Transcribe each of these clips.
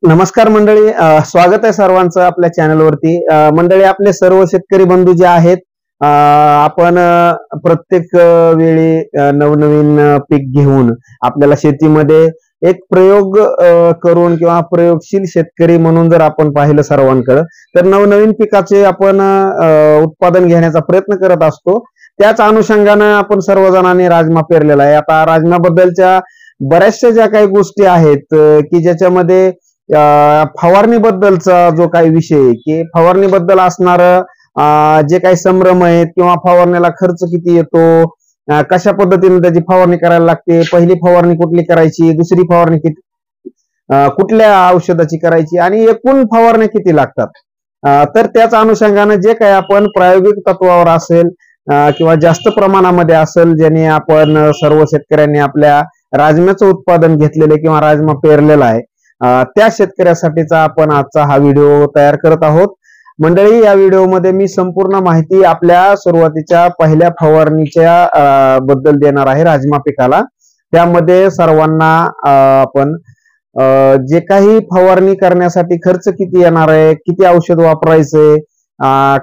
नमस्कार मंडळी, स्वागत आहे सर्वांचं आपल्या चॅनलवरती. मंडळी, आपले सर्व शेतकरी बंधू जे आहेत, आपण प्रत्येक वेळी नवनवीन पीक घेऊन आपल्याला शेतीमध्ये एक प्रयोग करून किंवा प्रयोगशील शेतकरी म्हणून जर आपण पाहिलं सर्वांकडे, तर नवनवीन पिकाचे आपण उत्पादन घेण्याचा प्रयत्न करत असतो. त्याच अनुषंगानं आपण सर्वजणांनी राजमा पेरलेला आहे. आता राजमाबद्दलच्या बऱ्याचशा ज्या काही गोष्टी आहेत की ज्याच्यामध्ये फवारणीबद्दलचा जो काही विषय की फवारणीबद्दल असणार जे काही संभ्रम आहेत किंवा फवारण्याला खर्च किती येतो, कशा पद्धतीने त्याची फवारणी करायला लागते, पहिली फवारणी कुठली करायची, दुसरी फवारणी कुठल्या औषधाची करायची आणि एकूण फवारण्या किती लागतात, तर त्याच अनुषंगाने जे काही आपण प्रायोगिक तत्वावर असेल किंवा जास्त प्रमाणामध्ये असेल, ज्याने आपण सर्व शेतकऱ्यांनी आपल्या राजम्याचं उत्पादन घेतलेलं किंवा राजमा पेरलेला आहे, त्या शेतकऱ्यासाठीचा आपण आजचा हा व्हिडिओ तयार करत आहोत. मंडळी, या व्हिडिओमध्ये मी संपूर्ण माहिती आपल्या सुरुवातीच्या पहिल्या फवारणीच्या बद्दल देणार आहे राजमा पिकाला. त्यामध्ये सर्वांना आपण जे काही फवारणी करण्यासाठी खर्च किती येणार आहे, किती औषध वापरायचंय,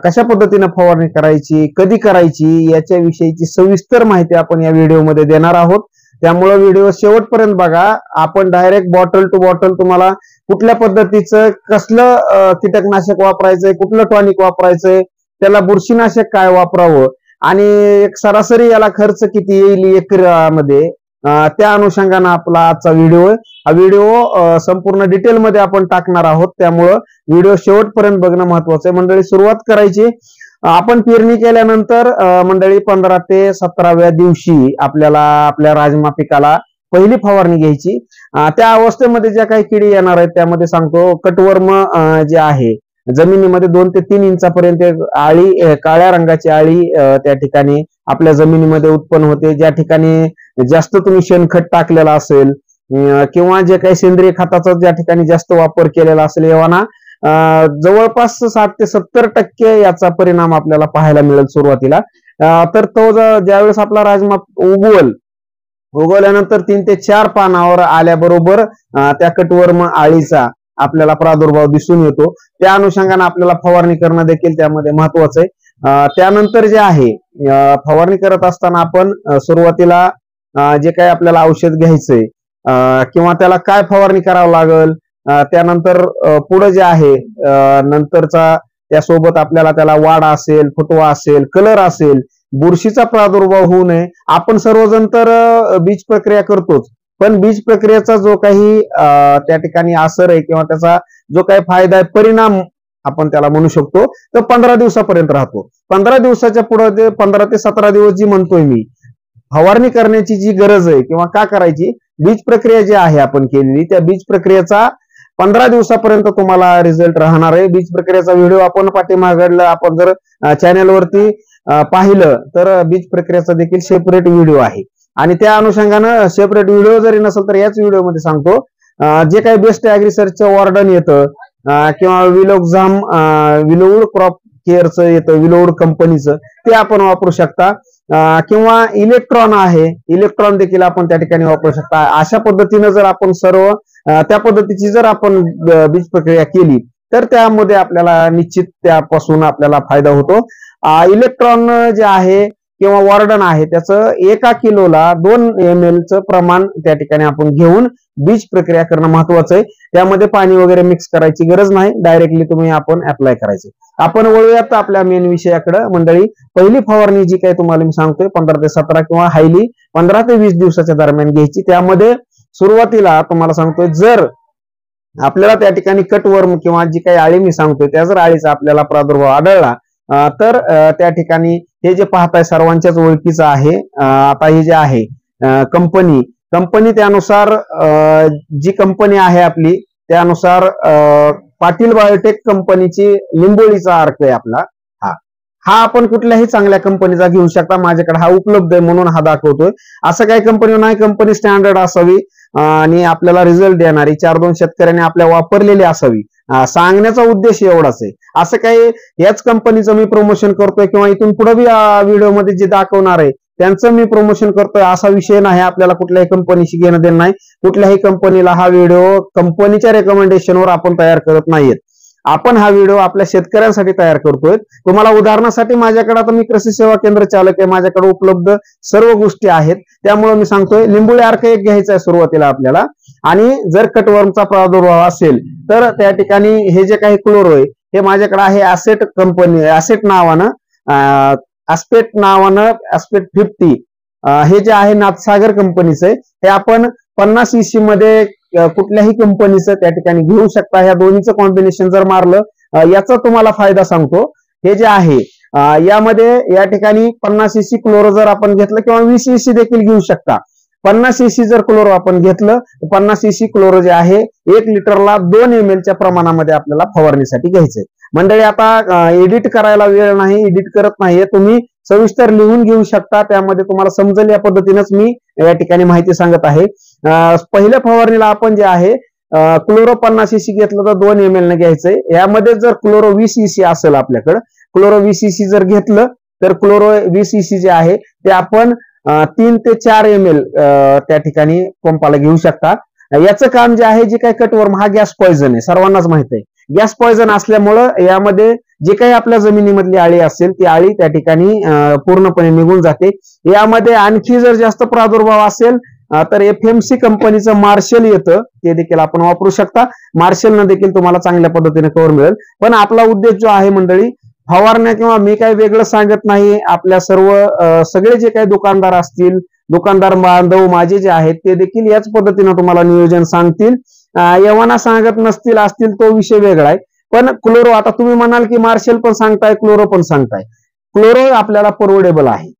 कशा पद्धतीने फवारणी करायची, कधी करायची, याच्याविषयीची सविस्तर माहिती आपण या व्हिडिओमध्ये देणार आहोत. त्यामुळे व्हिडिओ शेवटपर्यंत बघा. आपण डायरेक्ट बॉटल टू बॉटल तुम्हाला कुठल्या पद्धतीचं कसलं कीटकनाशक वापरायचंय, कुठलं टॉनिक वापरायचंय, त्याला बुरशीनाशक काय वापरावं आणि एक सरासरी याला खर्च किती येईल एकरामध्ये, त्या अनुषंगाने आपला आजचा व्हिडिओ आहे. हा व्हिडिओ संपूर्ण डिटेलमध्ये आपण टाकणार आहोत, त्यामुळं व्हिडिओ शेवटपर्यंत बघणं महत्वाचं आहे. मंडळी, सुरुवात करायची. आपण पेरणी केल्यानंतर मंडळी 15 ते 17व्या दिवशी आपल्याला आपल्या राजमा पिकाला पहिली फवारणी घ्यायची. त्या अवस्थेमध्ये ज्या काही किडी येणार आहेत त्यामध्ये सांगतो, कटवर्म जे आहे जमिनीमध्ये 2 ते 3 इंचापर्यंत आळी, काळ्या रंगाची आळी त्या ठिकाणी आपल्या जमिनीमध्ये उत्पन्न होते. ज्या ठिकाणी जास्त तुम्ही शेणखत टाकलेला असेल किंवा जे काही सेंद्रिय खताचा ज्या ठिकाणी जास्त वापर केलेला असेल, एव्हा जवळपास 60 ते 70% याचा परिणाम आपल्याला पाहायला मिळेल सुरुवातीला. तर तो ज्यावेळेस आपला राजमा उगवल्यानंतर 3 ते 4 पानावर आल्याबरोबर त्या कटवर्म आळीचा आपल्याला प्रादुर्भाव दिसून येतो. त्या अनुषंगाने आपल्याला फवारणी करणं देखील त्यामध्ये महत्वाचं आहे. त्यानंतर जे आहे फवारणी करत असताना आपण सुरुवातीला जे काही आपल्याला औषध घ्यायचंय किंवा त्याला काय फवारणी करावं लागेल, त्यानंतर पुढे जे आहे नंतरचा त्यासोबत आपल्याला त्याला वाढ असेल, फुटवा असेल, कलर असेल, बुरशीचा प्रादुर्भाव होऊ नये. आपण सर्वजण तर बीज प्रक्रिया करतोच, पण बीज प्रक्रियेचा जो काही त्या ठिकाणी असर आहे किंवा त्याचा जो काही फायदा आहे, परिणाम आपण त्याला म्हणू शकतो, तर 15 दिवसापर्यंत राहतो. 15 दिवसाच्या पुढे 15 ते 17 दिवस जी म्हणतोय मी, फवारणी करण्याची जी गरज आहे किंवा का करायची, बीज प्रक्रिया जी आहे आपण केलेली, त्या बीज प्रक्रियेचा 15 दिवसापर्यंत तुम्हाला रिझल्ट राहणार आहे. बीज प्रक्रियेचा व्हिडिओ आपण पाठीमागला आपण जर चॅनेलवरती पाहिलं तर बीज प्रक्रियेचा देखील सेपरेट व्हिडिओ आहे. आणि त्या अनुषंगानं सेपरेट व्हिडिओ जरी नसेल तर याच व्हिडिओमध्ये सांगतो, जे काही बेस्ट ऍग्रीसर्चचं वॉर्डन येतं किंवा विलोउड क्रॉप केअरचं येतं, विलोउड कंपनीचं, ते आपण वापरू शकता. किंवा इलेक्ट्रॉन आहे, इलेक्ट्रॉन देखील आपण त्या ठिकाणी वापरू शकता. अशा पद्धतीनं जर आपण सर्व त्या पद्धतीची जर आपण बीज प्रक्रिया केली तर त्यामध्ये आपल्याला निश्चित त्यापासून आपल्याला फायदा होतो. इलेक्ट्रॉन जे आहे किंवा वॉर्डन आहे त्याचं 1 किलोला 2 ml चं प्रमाण त्या ठिकाणी आपण घेऊन बीज प्रक्रिया करणं महत्वाचं आहे. त्यामध्ये पाणी वगैरे मिक्स करायची गरज नाही, डायरेक्टली तुम्ही आपण अप्लाय करायचे. आपण वळूयात आपल्या मेन विषयाकडे. मंडळी, पहिली फवारणी जी काही तुम्हाला मी सांगतोय 15 ते 17 किंवा हायली 15 ते 20 दिवसाच्या दरम्यान घ्यायची. त्यामध्ये सुरुवातीला तुम्हाला सांगतोय, जर आपल्याला त्या ठिकाणी कटवर्म किंवा जी काही आळी मी सांगतोय त्या जर आळीचा आपल्याला प्रादुर्भाव आढळला तर त्या ठिकाणी हे जे पाहताय सर्वांच्याच ओळखीचं आहे. आता हे जे आहे कंपनी त्यानुसार जी कंपनी आहे आपली त्यानुसार पाटील बायोटेक कंपनीची लिंबोळीचा अर्क आहे आपला. हा आपण कुठल्याही चांगल्या कंपनीचा घेऊ शकता. माझ्याकडे हा उपलब्ध आहे म्हणून हा दाखवतोय. असं काही कंपनी नाही, कंपनी स्टँडर्ड असावी आणि आपल्याला रिझल्ट देणारी 4-2 शेतकऱ्यांनी आपल्या वापरलेली असावी, सांगण्याचा उद्देश एवढाच आहे. असं काही याच कंपनीचं मी प्रमोशन करतोय किंवा इथून पुढे बी व्हिडिओ मध्ये जे दाखवणार आहे त्यांचं मी प्रमोशन करतोय असा विषय नाही. आपल्याला कुठल्याही कंपनीशी घेणं देणं नाही. कुठल्याही कंपनीला हा व्हिडिओ कंपनीच्या रेकमेंडेशनवर आपण तयार करत नाहीत. आपण हा व्हिडिओ आपल्या शेतकऱ्यांसाठी तयार करतोय. तुम्हाला उदाहरणासाठी माझ्याकडे आता मी कृषी सेवा केंद्र चालक आहे, माझ्याकडे उपलब्ध सर्व गोष्टी आहेत. त्यामुळे मी सांगतोय लिंबोळी अर्क एक घ्यायचा आहे सुरुवातीला आपल्याला. आणि जर कटवर्मचा प्रादुर्भाव असेल तर त्या ठिकाणी हे जे काही क्लोरो आहे हे माझ्याकडे आहे ॲसेट कंपनी, ॲसेट नावानं, ॲस्पेट 50 हे जे आहे नाथसागर कंपनीचं आहे. हे आपण 50 EC मध्ये कुठल्याही कंपनीचं त्या ठिकाणी घेऊ शकता. ह्या दोन्हीचं कॉम्बिनेशन जर मारलं याचा तुम्हाला फायदा सांगतो. हे जे आहे यामध्ये या ठिकाणी 50 EC क्लोरो जर आपण घेतलं किंवा 20 EC देखील घेऊ शकता. 50 EC जर क्लोरो आपण घेतलं तर 50 EC क्लोरो जे आहे 1 लिटरला 2 ml च्या प्रमाणामध्ये आपल्याला फवारणीसाठी घ्यायचंय. मंडळी आता एडिट करायला वेळ नाही, एडिट करत नाहीये, तुम्ही सविस्तर लिहून घेऊ शकता. त्यामध्ये तुम्हाला समजेल या पद्धतीनेच मी या ठिकाणी माहिती सांगत आहे. पहिल्या फवारणीला आपण जे आहे क्लोरो 50 EC घेतलं तर 2 ml ने घ्यायचंय. यामध्ये जर क्लोरो 20 EC असेल आपल्याकडे, क्लोरो 20 EC जर घेतलं तर क्लोरो 20 EC जे आहे ते आपण 3 ते 4 ml त्या ठिकाणी पंपाला घेऊ शकता. याचं काम जे आहे, जे काही कटवर्म हा गॅस पॉइझन आहे, सर्वांनाच माहित आहे. गॅस पॉइझन असल्यामुळं यामध्ये जे काही आपल्या जमिनीमधली आळी असेल ती आळी त्या ठिकाणी पूर्णपणे निघून जाते. यामध्ये आणखी जर जास्त प्रादुर्भाव असेल तर FMC कंपनीचं मार्शल येतं, ते देखील आपण वापरू शकता. मार्शलनं देखील तुम्हाला चांगल्या पद्धतीने कव्हर मिळेल. पण आपला उद्देश जो आहे मंडळी फवारण्या, किंवा मी काही वेगळं सांगत नाही, आपल्या सगळे जे काही दुकानदार असतील, दुकानदार बांधव माझे जे आहेत ते देखील याच पद्धतीने तुम्हाला नियोजन सांगतील. यवना सांगत नसतील असतील तो विषय वेगळा आहे. पण क्लोरो, आता तुम्ही म्हणाल की मार्शल पण सांगताय, क्लोरो पण सांगताय. क्लोरो आपल्याला परवडेबल आहे.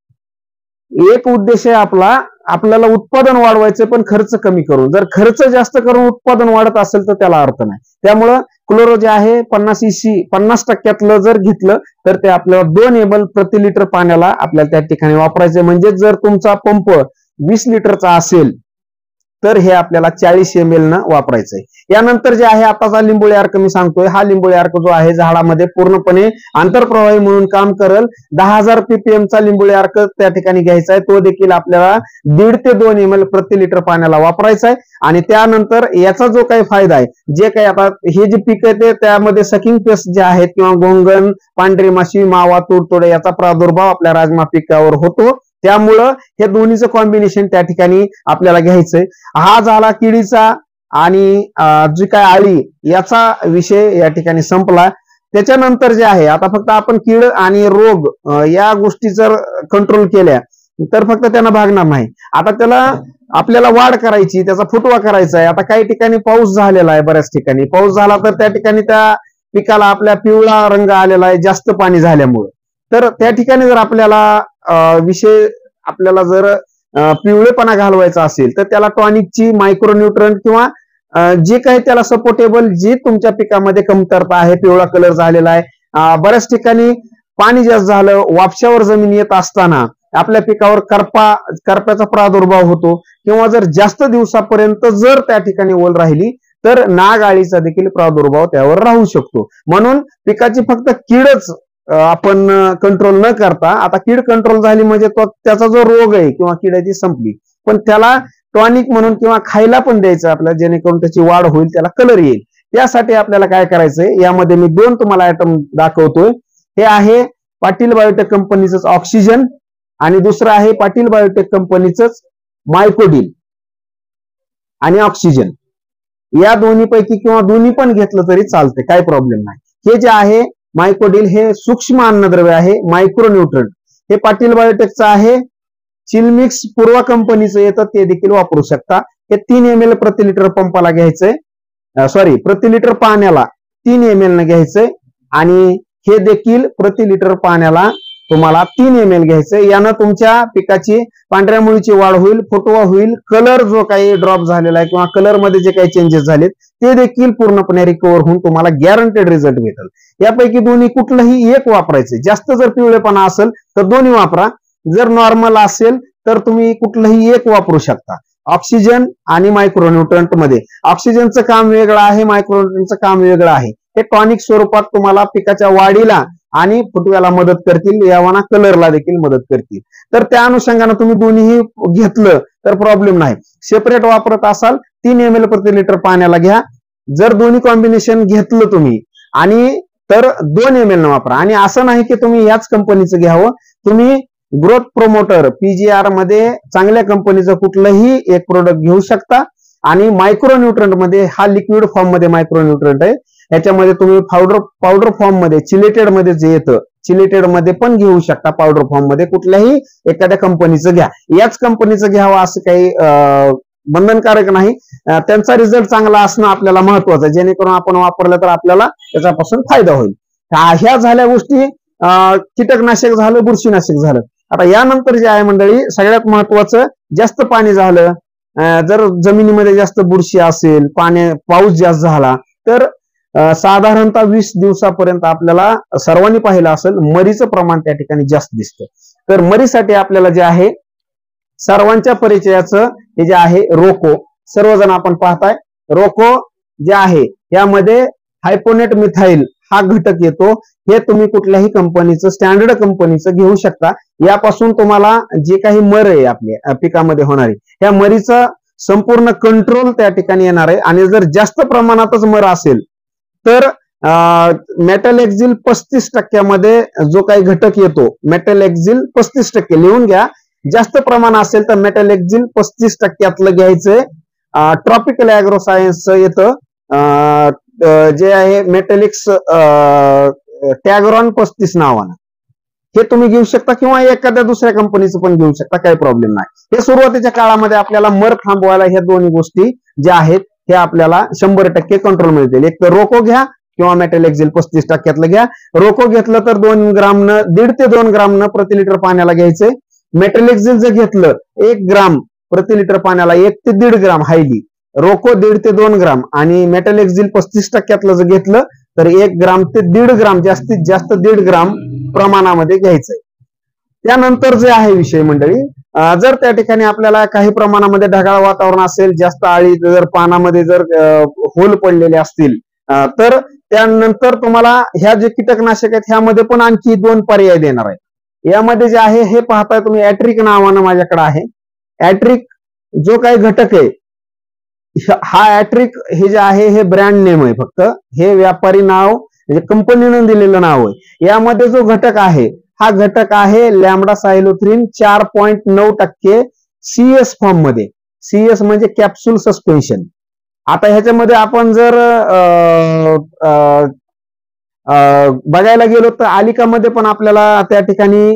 एक उद्देश आहे आपल्याला उत्पादन वाढवायचं पण खर्च कमी करून. जर खर्च जास्त करून उत्पादन वाढत असेल तर त्याला अर्थ नाही. त्यामुळं क्लोरो जे आहे 50 EC 50% जर घेतलं तर ते आपल्याला 2 ml प्रति लिटर पाण्याला आपल्याला त्या ठिकाणी वापरायचे. म्हणजे जर तुमचा पंप 20 लिटरचा असेल तर हे आपल्याला 40 ml न वापरायचंय. यानंतर जे आहे आताचा लिंबोळी अर्क मी सांगतोय, हा लिंबोळी अर्क जो आहे झाडामध्ये पूर्णपणे आंतरप्रवाही म्हणून काम करेल. 10,000 ppm चा लिंबोळी अर्क त्या ठिकाणी घ्यायचा आहे. तो देखील आपल्याला 1.5 ते 2 ml प्रति लिटर पाण्याला वापरायचा आहे. आणि त्यानंतर याचा जो काही फायदा आहे, जे काही आता हे जे पीक आहे त्यामध्ये सकिंग पेस्ट जे आहेत किंवा गोंगण, पांढरी माशी, मावा, तुडतुडे याचा प्रादुर्भाव आपल्या राजमा पिकावर होतो. त्यामुळं हे दोन्हीचं कॉम्बिनेशन त्या ठिकाणी आपल्याला घ्यायचंय. हा झाला किडीचा आणि जी काय आळी याचा विषय या ठिकाणी संपला. त्याच्यानंतर जे आहे आता फक्त आपण कीड आणि रोग या गोष्टी जर कंट्रोल केल्या तर फक्त त्यांना भागणार नाही. आता त्याला आपल्याला वाढ करायची, त्याचा फुटवा करायचा आहे. आता काही ठिकाणी पाऊस झालेला आहे, बऱ्याच ठिकाणी पाऊस झाला तर त्या ठिकाणी त्या पिकाला आपल्या पिवळा रंग आलेला आहे जास्त पाणी झाल्यामुळे. तर त्या ठिकाणी जर आपल्याला जर पिवळेपणा घालवायचा असेल तर त्याला टॉनिकची, मायक्रोन्यूट्रंट किंवा जे काही त्याला सपोर्टेबल जी तुमच्या पिकामध्ये कमतरता आहे, पिवळा कलर झालेला आहे, बऱ्याच ठिकाणी पाणी जास्त झालं, वापशावर जमीन येत असताना आपल्या पिकावर करप्याचा प्रादुर्भाव होतो, किंवा जर जास्त दिवसापर्यंत जर त्या ठिकाणी ओल राहिली तर नाग आळीचा देखील प्रादुर्भाव त्यावर राहू शकतो. म्हणून पिकाची फक्त कीडच आपण कंट्रोल न करता, आता कीड कंट्रोल झाली म्हणजे त्याचा जो रोग आहे किंवा कीड आहे ती संपली, पण त्याला टॉनिक म्हणून किंवा खायला पण द्यायचं आपल्याला, जेणेकरून त्याची वाढ होईल, त्याला कलर येईल. त्यासाठी आपल्याला काय करायचंय, यामध्ये मी 2 तुम्हाला आयटम दाखवतोय. हे आहे पाटील बायोटेक कंपनीचं ऑक्सिजन आणि दुसरं आहे पाटील बायोटेक कंपनीचं मायकोडिल आणि ऑक्सिजन. या दोन्ही पैकी किंवा दोन्ही पण घेतलं तरी चालते, काही प्रॉब्लेम नाही. हे जे आहे मायकोडिल हे सूक्ष्म अन्नद्रव्य आहे, मायक्रोन्यूट्रंट हे पाटील बायोटेकचं आहे. चिलमिक्स पूर्वा कंपनीचं येतं, ते देखील वापरू शकता. हे 3 ml प्रति लिटर पंपाला घ्यायचंय, प्रति लिटर पाण्याला 3 ml न घ्यायचंय. आणि हे देखील प्रति लिटर पाण्याला तुम्हाला 3 ml घ्यायचंय. यानं तुमच्या पिकाची पांढऱ्या मुळीची वाढ होईल, फुटवा होईल, कलर जो काही ड्रॉप झालेला आहे किंवा कलर मध्ये जे काही चेंजेस झालेत ते देखील पूर्णपणे रिकव्हर होऊन तुम्हाला गॅरंटेड रिझल्ट भेटेल. यापैकी दोन्ही कुठलंही एक वापरायचं. जास्त जर पिवळेपणा असेल तर दोन्ही वापरा, जर नॉर्मल असेल तर तुम्ही कुठलंही एक वापरू शकता. ऑक्सिजन आणि मायक्रोन्यूट्रंट मध्ये ऑक्सिजनचं काम वेगळं आहे, मायक्रोन्यूट्रंटचं काम वेगळं आहे. हे टॉनिक स्वरूपात तुम्हाला पिकाच्या वाढीला आणि फुटव्याला मदत करतील, यावाना कलरला देखील मदत करतील. तर त्या अनुषंगाने तुम्ही दोन्ही घेतलं तर प्रॉब्लेम नाही. सेपरेट वापरत असाल 3 ml प्रति लिटर पाण्याला घ्या. जर दोन्ही कॉम्बिनेशन घेतलं तुम्ही आणि तर 2 ml न वापरा. आणि असं नाही की तुम्ही याच कंपनीचं घ्यावं, तुम्ही ग्रोथ प्रोमोटर PGR मध्ये चांगल्या कंपनीचं कुठलंही एक प्रोडक्ट घेऊ शकता. आणि मायक्रोन्यूट्रंट मध्ये हा लिक्विड फॉर्म मध्ये मायक्रोन्यूट्रंट आहे. याच्यामध्ये तुम्ही पावडर फॉर्म मध्ये चिलेटेड मध्ये जे येतं चिलेटेड मध्ये पण घेऊ शकता. पावडर फॉर्म मध्ये कुठल्याही एखाद्या कंपनीचं घ्या, याच कंपनीचं घ्यावं असं काही बंधनकारक नाही. त्यांचा रिझल्ट चांगला असणं आपल्याला महत्वाचं आहे, जेणेकरून आपण वापरलं तर आपल्याला त्याच्यापासून फायदा होईल. ह्या झाल्या गोष्टी, कीटकनाशक झालं, बुरशीनाशक झालं. आता यानंतर जे आहे मंडळी, सगळ्यात महत्वाचं, जास्त पाणी झालं, जर जमिनीमध्ये जास्त बुरशी असेल, पाऊस जास्त झाला तर साधारणतः 20 दिवसापर्यंत आपल्याला सर्वांनी पाहिलं असेल मरीचं प्रमाण त्या ठिकाणी जास्त दिसतं. तर मरीसाठी आपल्याला जे आहे सर्वांच्या परिचयाचं हे जे आहे रोको, सर्वजण आपण पाहताय रोको जे आहे यामध्ये हायपोनेट मिथाइल हा घटक येतो. हे तुम्ही कुठल्याही कंपनीचं, स्टँडर्ड कंपनीचं घेऊ शकता. यापासून तुम्हाला जे काही मर आहे आपल्या पिकामध्ये होणारी, ह्या मरीचा संपूर्ण कंट्रोल त्या ठिकाणी येणार आहे. आणि जर जास्त प्रमाणातच मर असेल तर मेटॅलेक्झिल 35% जो काही घटक येतो, मेटॅलेक्झिल 35% लिहून घ्या. जास्त प्रमाण असेल तर मेटॅलेक्झिल 35% घ्यायचंय. ट्रॉपिकल ऍग्रो सायन्सचं येतं जे आहे मेटॅलिक्स टॅगरॉन 35 नावानं, हे तुम्ही घेऊ शकता किंवा एखाद्या दुसऱ्या कंपनीचं पण घेऊ शकता, काही प्रॉब्लेम नाही. हे सुरुवातीच्या काळामध्ये आपल्याला मर थांबवायला ह्या दोन्ही गोष्टी ज्या आहेत हे आपल्याला 100% कंट्रोल मिळतील. एक तर रोको घ्या किंवा मेटॅलेक्झिल 35% घ्या. रोको घेतलं तर 2 ग्रामनं 1.5 ते 2 ग्रामनं प्रति लिटर पाण्याला घ्यायचंय. मेटॅलेक्झिल जर घेतलं 1 ग्राम प्रति लिटर पाण्याला 1 ते 1.5 ग्राम हायली, रोको 1.5 ते 2 ग्राम आणि मेटॅलेक्झिल 35% जर घेतलं तर 1 ग्राम ते 1.5 ग्राम, जास्तीत जास्त 1.5 ग्राम प्रमाणामध्ये घ्यायचंय. त्यानंतर जे आहे विषय मंडळी, जर त्या ठिकाणी आपल्याला काही प्रमाणामध्ये ढगाळ वातावरण असेल, जास्त आळी जर पानामध्ये जर होल पडलेले असतील तर त्यानंतर तुम्हाला ह्या जे कीटकनाशक आहेत ह्यामध्ये पण आणखी 2 पर्याय देणार आहे. यामध्ये जे आहे हे पाहताय तुम्ही, ऍट्रिक नावानं माझ्याकडे आहे. ऍट्रिक जो काही घटक आहे, हा ऍट्रिक हे जे आहे हे ब्रँड नेम आहे, फक्त हे व्यापारी नाव म्हणजे कंपनीनं दिलेलं नाव आहे. यामध्ये जो घटक आहे हा घटक आहे लॅम्बडा सायलोथ्रिन 4.9% CS फॉर्म मध्ये. CS म्हणजे कॅप्सूल सस्पेन्शन. आता ह्याच्यामध्ये आपण जर बघायला गेलो तर आलिकामध्ये पण आपल्याला त्या ठिकाणी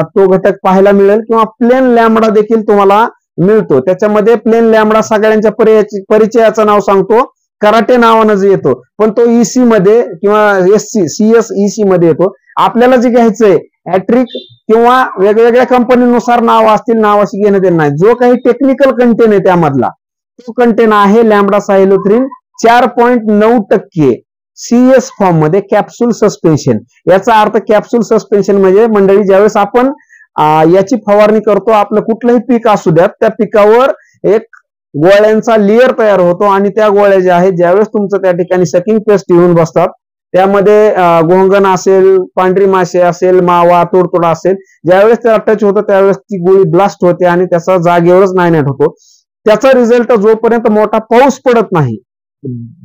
तो घटक पाहायला मिळेल किंवा प्लेन लॅम्बडा देखील तुम्हाला मिळतो. त्याच्यामध्ये प्लेन लॅम्बडा सगळ्यांच्या परिचयाचं नाव सांगतो, कराटे नावानं जे येतो, पण तो EC मध्ये किंवा CS EC मध्ये येतो. आपल्याला जे घ्यायचंय ऍट्रिक किंवा वेगवेगळ्या कंपनीनुसार नाव असतील, नावाशी घेणं देणं नाही. जो काही टेक्निकल कंटेन आहे त्यामधला तो कंटेन आहे लॅम्बडा सायलोथ्रिन 4.9% CS फॉर्म मध्ये कॅप्सूल सस्पेन्शन. याचा अर्थ कॅप्सूल सस्पेन्शन म्हणजे मंडळी ज्यावेळेस आपण याची फवारणी करतो, आपलं कुठलंही पीक असू द्या, त्या पिकावर एक गोळ्यांचा लेअर तयार होतो आणि त्या गोळ्या ज्या आहेत ज्यावेळेस तुमचं त्या ठिकाणी सकिंग पेस्ट येऊन बसतात, त्यामध्ये गोंगण असेल, पांढरी माशी असेल, मावा, तुडतुडा असेल, ज्यावेळेस त्याला टच होतं त्यावेळेस ती गोळी ब्लास्ट होते आणि त्याचा जागेवरच नायनाट होतो. त्याचा रिझल्ट जोपर्यंत मोठा पाऊस पडत नाही,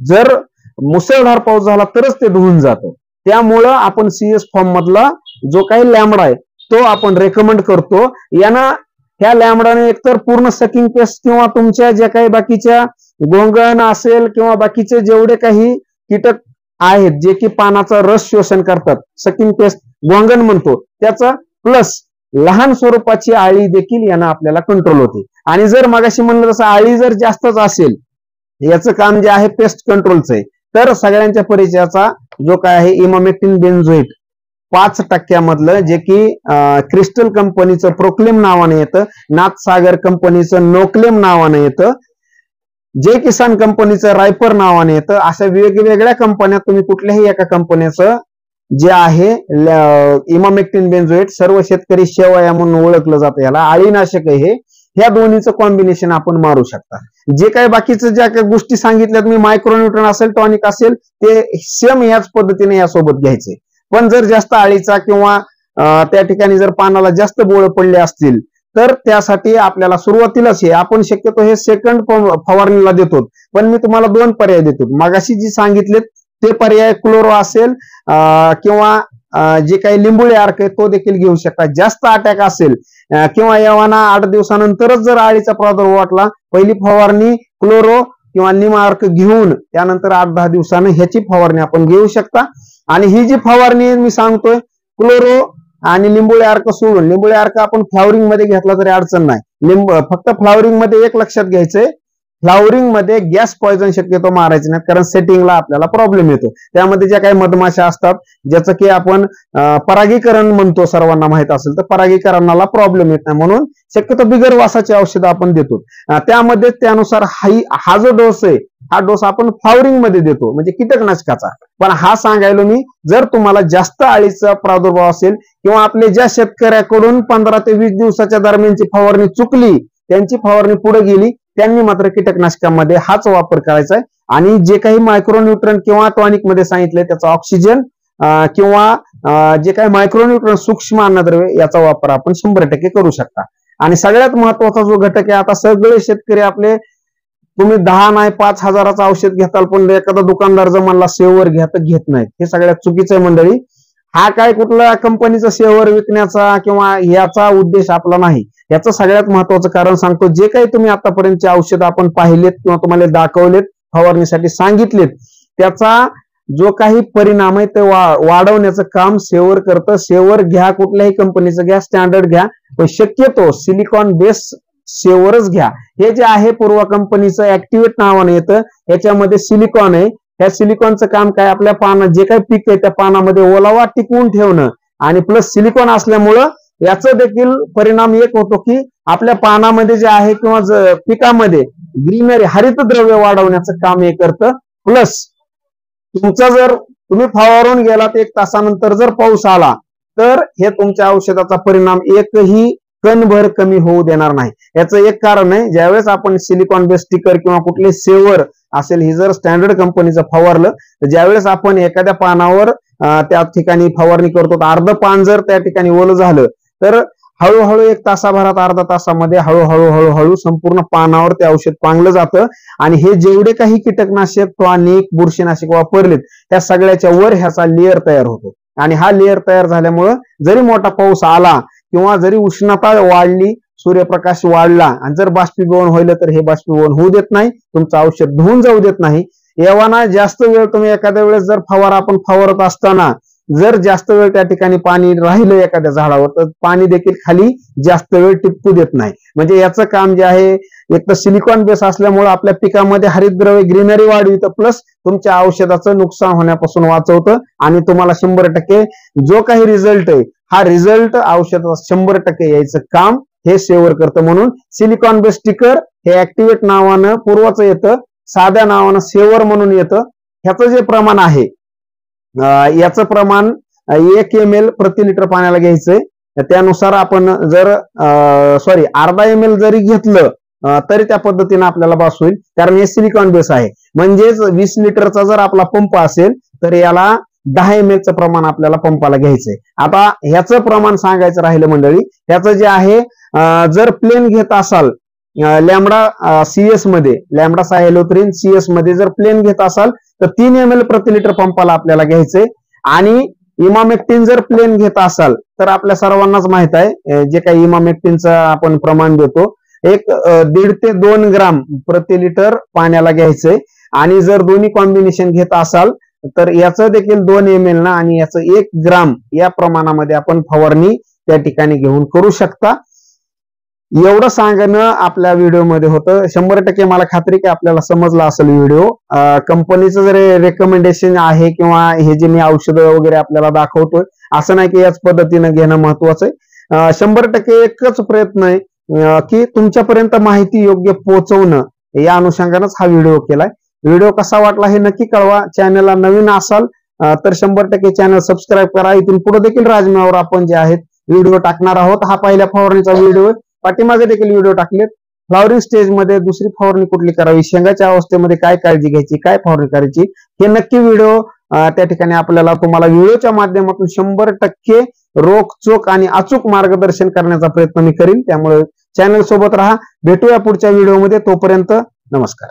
जर मुसळधार पाऊस झाला तरच ते धुवून जातं. त्यामुळं आपण CS फॉर्म मधला जो काही लॅम्बडा आहे तो आपण रेकमेंड करतो. यानं ह्या लॅम्बडाने एकतर पूर्ण सकिंग पेस्ट किंवा तुमच्या ज्या काही बाकीच्या गोंगण असेल किंवा बाकीचे जेवढे काही कीटक आहेत जे की पानाचा रस शोषण करतात, सकिंग पेस्ट गोंगण म्हणतो, त्याचा प्लस लहान स्वरूपाची आळी देखील यानं आपल्याला कंट्रोल होते. आणि जर मगाशी म्हणलं तसं आळी जर जास्तच असेल, याचं काम जे आहे पेस्ट कंट्रोलचं आहे, तर सगळ्यांच्या परिचयाचा जो काय आहे इमामेक्टिन बेन्झोएट 5% मधलं, जे की क्रिस्टल कंपनीचं प्रोक्लेम नावाने येतं, नाथसागर कंपनीचं नोक्लेम नावाने येतं, जे किसान कंपनीचं रायपर नावाने येतं. अशा वेगवेगळ्या कंपन्या, तुम्ही कुठल्याही एका कंपनीचं जे आहे इमामेक्टिन बेन्झोएट, सर्व शेतकरी शेवया म्हणून ओळखलं जातं, याला आळीनाशक आहे हे. ह्या दोन्हीचं कॉम्बिनेशन आपण मारू शकता. जे काही बाकीचं ज्या काही गोष्टी सांगितल्या तुम्ही, मायक्रोन्यूट्रन असेल, टॉनिक असेल, ते सेम याच पद्धतीने यासोबत घ्यायचे. पण जर जास्त आळीचा किंवा त्या ठिकाणी जर पानाला जास्त बोळ पडले असतील तर त्यासाठी आपल्याला सुरुवातीलाच हे आपण शक्यतो हे सेकंड फवारणीला देतो, पण मी तुम्हाला 2 पर्याय देतो. मगाशी जी सांगितले ते पर्याय क्लोरो असेल किंवा जे काही लिंबोळी अर्क आहे तो देखील घेऊ शकता. जास्त अटॅक असेल किंवा येवाना 8 दिवसानंतरच जर आळीचा प्रादुर्भाव वाटला, पहिली फवारणी क्लोरो किंवा निम अर्क घेऊन त्यानंतर 8-10 दिवसानं ह्याची फवारणी आपण घेऊ शकता. आणि ही जी फवारणी मी सांगतोय क्लोरो आणि लिंबोळी अर्क सोडून, लिंबोळी अर्क आपण फ्लावरिंग मध्ये घेतला तरी अडचण नाही. फक्त फ्लावरिंग मध्ये एक लक्षात घ्यायचंय, फ्लावरिंग मध्ये गॅस पॉइझन शक्यतो मारायचे नाही, कारण सेटिंगला आपल्याला प्रॉब्लेम येतो. त्यामध्ये ज्या काही मधमाशा असतात ज्याचं की आपण परागीकरण म्हणतो, सर्वांना माहित असेल तर परागीकरणाला प्रॉब्लेम येत नाही, म्हणून शक्यतो बिगर वासाची औषधं आपण देतो. त्यामध्ये त्यानुसार हा जो डोस आहे हा डोस आपण फ्लावरिंग मध्ये देतो, म्हणजे कीटकनाशकाचा. पण हा सांगायलो मी, जर तुम्हाला जास्त आळीचा प्रादुर्भाव असेल किंवा आपले ज्या शेतकऱ्याकडून 15 ते 20 दिवसाच्या दरम्यानची फवारणी चुकली, त्यांची फवारणी पुढे गेली, त्यांनी मात्र कीटकनाशकामध्ये हाच वापर करायचा आहे. आणि जे काही मायक्रोन्यूट्रन किंवा टॉनिक मध्ये सांगितलंय त्याचा ऑक्सिजन किंवा जे काही मायक्रोन्यूट्रन सूक्ष्म अन्नद्रव्य याचा वापर आपण 100% करू शकता. आणि सगळ्यात महत्वाचा जो घटक आहे, आता सगळे शेतकरी आपले, तुम्ही 10 नाही 5 हजाराचं औषध घेताल, पण एखादा दुकानदार जर म्हणला सेवर घ्या तर घेत नाहीत. हे सगळ्यात चुकीचं आहे मंडळी. हा काय कुठला कंपनीचा सेवर विकण्याचा किंवा याचा उद्देश आपला नाही. याचं सगळ्यात महत्वाचं कारण सांगतो, जे काही तुम्ही आतापर्यंतचे औषध आपण पाहिलेत किंवा तुम्हाला दाखवलेत, फवारणीसाठी सांगितलेत, त्याचा जो काही परिणाम आहे ते वाढवण्याचं काम सेवर करतं. सेवर घ्या, कुठल्याही कंपनीचं घ्या, स्टँडर्ड घ्या, पण शक्यतो सिलिकॉन बेस सेवरच घ्या. हे जे आहे पूर्वा कंपनीचं ऍक्टिव्हेट नावाने येतं, याच्यामध्ये सिलिकॉन आहे. त्या सिलिकॉनचं काम काय, आपल्या पानात जे काही पीक आहे त्या पानामध्ये ओलावा टिकवून ठेवणं, आणि प्लस सिलिकॉन असल्यामुळं याचं देखील परिणाम एक होतो की आपल्या पानामध्ये जे आहे किंवा पिकामध्ये ग्रीनरी हरितद्रव्य वाढवण्याचं काम हे करतं. प्लस तुमचा जर तुम्ही फवारून गेलात 1 तासानंतर जर पाऊस आला तर हे तुमच्या औषधाचा परिणाम एकही कणभर कमी होऊ देणार नाही. याचं एक कारण आहे, ज्यावेळेस आपण सिलिकॉन बेस स्टिकर किंवा कुठले सेवर असेल ही जर स्टँडर्ड कंपनीचं फवारलं, तर ज्यावेळेस आपण एखाद्या पानावर त्या ठिकाणी फवारणी करतो, अर्ध पान जर त्या ठिकाणी ओलं झालं तर हळूहळू 1 तासाभरात, अर्धा तासामध्ये हळूहळू संपूर्ण पानावर ते औषध पांगलं जातं. आणि हे जेवढे काही कीटकनाशक, टॉनिक, बुरशीनाशक वापरलेत त्या सगळ्याच्या वर ह्याचा लेअर तयार होतो. आणि हा लेअर तयार झाल्यामुळं जरी मोठा पाऊस आला किंवा जरी उष्णता वाढली, सूर्यप्रकाश वाढला आणि जर बाष्पीभवन होईल तर हे बाष्पीभवन होऊ देत नाही, तुमचं औषध धुवून जाऊ देत नाही. एव्हाना जास्त वेळ तुम्ही एखाद्या वेळेस जर आपण फवारत असताना जर जास्त वेळ त्या ठिकाणी पाणी राहिलं एखाद्या झाडावर, तर पाणी देखील खाली जास्त वेळ टिपकू देत नाही. म्हणजे याचं काम जे आहे, एक तर सिलिकॉन बेस असल्यामुळे आपल्या पिकामध्ये हरितद्रव्य ग्रीनरी वाढवितं, प्लस तुमच्या औषधाचं नुकसान होण्यापासून वाचवतं. आणि तुम्हाला 100% जो काही रिझल्ट आहे, हा रिझल्ट औषधाचा 100% यायचं काम हे सेवर करतं. म्हणून सिलिकॉन बेस स्टिकर हे ऍक्टिव्हेट नावानं पूर्वाचं येतं, साध्या नावानं सेवर म्हणून येतं. ह्याचं जे प्रमाण आहे, याचं प्रमाण 1 ml प्रति लिटर पाण्याला घ्यायचंय. त्यानुसार आपण जर अर्धा ml जरी घेतलं तरी त्या पद्धतीने आपल्याला बास होईल, कारण हे सिलिकॉन बेस आहे. म्हणजेच 20 लिटरचा जर आपला पंप असेल तर याला 10 ml चं प्रमाण आपल्याला पंपाला घ्यायचंय. आता ह्याचं प्रमाण सांगायचं राहिलं मंडळी, ह्याचं जे आहे, जर प्लेन घेत असाल लॅम्बडा CS मध्ये, लॅम्बडा सायलोथ्रिन CS मध्ये जर प्लेन घेत असाल तर 3 ml प्रति लिटर पंपाला आपल्याला घ्यायचंय. आणि इमामेक्टिन जर प्लेन घेत असाल तर आपल्या सर्वांनाच माहित आहे जे काही इमामेक्टिनचं आपण प्रमाण देतो, 1.5 ते 2 ग्राम प्रति लिटर पाण्याला घ्यायचंय. आणि जर दोन्ही कॉम्बिनेशन घेत असाल तर याचं देखील 2 ml ना आणि याचं 1 ग्राम या प्रमाणामध्ये आपण फवारणी त्या ठिकाणी घेऊन करू शकता. एवढं सांगणं आपल्या व्हिडिओमध्ये होतं. 100% मला खात्री की आपल्याला समजला असेल व्हिडिओ. कंपनीचं जर रेकमेंडेशन आहे किंवा हे जे मी औषधं वगैरे आपल्याला दाखवतोय, असं नाही की याच पद्धतीनं घेणं महत्वाचं आहे. 100% एकच प्रयत्न आहे की तुमच्यापर्यंत माहिती योग्य पोहोचवणं, या अनुषंगानेच हा व्हिडिओ केलाय. व्हिडिओ कसा वाटला हे नक्की कळवा. चॅनलला नवीन असाल तर 100% चॅनल सबस्क्राईब करा. इथून पुढे देखील राजमावर आपण जे आहेत व्हिडिओ टाकणार आहोत. हा पहिल्या फवारणीचा व्हिडिओ आहे, पाठीमागे देखील व्हिडिओ टाकलेत. फ्लॉवरिंग स्टेज मध्ये दुसरी फवारणी कुठली करावी, शेंगाच्या अवस्थेमध्ये काय काळजी घ्यायची, काय फवारणी करायची, हे नक्की व्हिडिओ त्या ठिकाणी आपल्याला तुम्हाला व्हिडिओच्या माध्यमातून 100% रोखचोक आणि अचूक मार्गदर्शन करण्याचा प्रयत्न मी करीन. त्यामुळे चॅनल सोबत राहा. भेटूया पुढच्या व्हिडिओमध्ये. तोपर्यंत नमस्कार.